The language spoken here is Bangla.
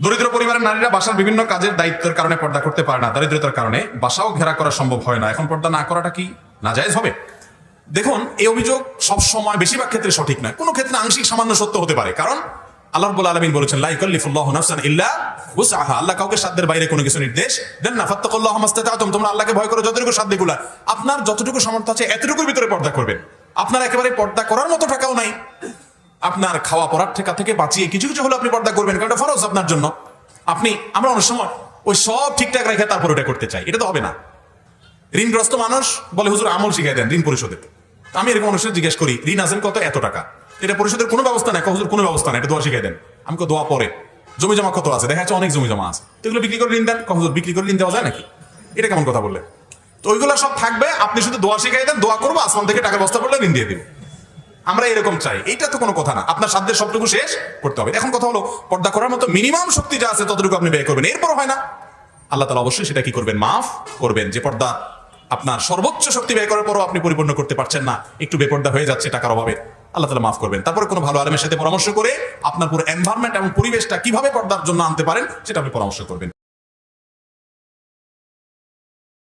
দরিদ্র পরিবারের নারীরা বাসার বিভিন্ন কাজের দায়িত্বের কারণে পর্দা করতে পারে না, দারিদ্রতার কারণে বাসাও ঘেরা করা সম্ভব হয় না, এখন পর্দা না করাটা কি নাজায়েজ হবে? দেখুন, এই অভিযোগ সব সময় বেশিরভাগ ক্ষেত্রে সঠিক নয়, কোনো ক্ষেত্রে আংশিক সামান্য সত্য হতে পারে। কারণ আল্লাহ রাব্বুল আলামিন বলেছেন, লা ইউকাল্লিফুল্লাহু নাফসান ইল্লা উসআহা, আল্লাহ কাউকে সাধ্যের বাইরে কোনো কিছু নির্দেশ দেন না। ফাত্তাকুল্লাহা মাস্তাতা'তুম, তোমরা আল্লাহকে ভয় করো যতটুকু সাধ্যগুলা, আপনার যতটুকু সামর্থ্য আছে এতটুকুর ভিতরে পর্দা করবেন। আপনার একেবারে পর্দা করার মতো টাকাও নাই, আপনার খাওয়া পড়ার ঠেকা থেকে বাঁচিয়ে কিছু কিছু হলে আপনি পর্দা করবেন, কারণ এটা ফরজ আপনার জন্য। আমরা অনেক সময় ওই সব ঠিকঠাক রেখে তারপর ওটা করতে চাই, এটা তো হবে না। ঋণগ্রস্ত মানুষ বলে, হুজুর আমল শিখাই দেন ঋণ পরিশোধের। আমি এরকম মানুষের জিজ্ঞেস করি, ঋণ আছেন কত? এত টাকা, এটা পরিশোধের কোনো ব্যবস্থা নাই। হুজুর কোনো ব্যবস্থা নাই, এটা দোয়া শিখাই দেন। আমি দোয়া পরে, জমি জমা কত আছে? দেখা যাচ্ছে অনেক জমি জমা আছে, তো এগুলো বিক্রি করে ঋণ দেন। হুজুর বিক্রি করে ঋণ দেওয়া যায় নাকি? এটা কেমন কথা বললে? তো ওইগুলো সব থাকবে, আপনি শুধু দোয়া শিখাই দেন, দোয়া করবো, আসমান থেকে টাকার বস্তা পড়লে ঋণ দিয়ে দিবে। আমরা এরকম চাই, এইটা তো কোনো কথা না। আপনার সাধ্যের সবটুকু শেষ করতে হবে। এখন কথা হলো, পর্দা করার মতো মিনিমাম শক্তি যা আছে ততটুকু আপনি ব্যয় করবেন, এরপর হয় না, আল্লাহ তাআলা অবশ্যই সেটা কি করবেন? মাফ করবেন। যে পর্দা আপনার সর্বোচ্চ শক্তি ব্যয় করার পরও আপনি পরিপূর্ণ করতে পারছেন না, একটু বেপর্দা হয়ে যাচ্ছে টাকার অভাবে, আল্লাহ তাআলা মাফ করবেন। তারপরে কোনো ভালো আলেমের সাথে পরামর্শ করে আপনার পুরো এনভায়রনমেন্ট এবং পরিবেশটা কিভাবে পর্দার জন্য আনতে পারেন সেটা আপনি পরামর্শ করবেন।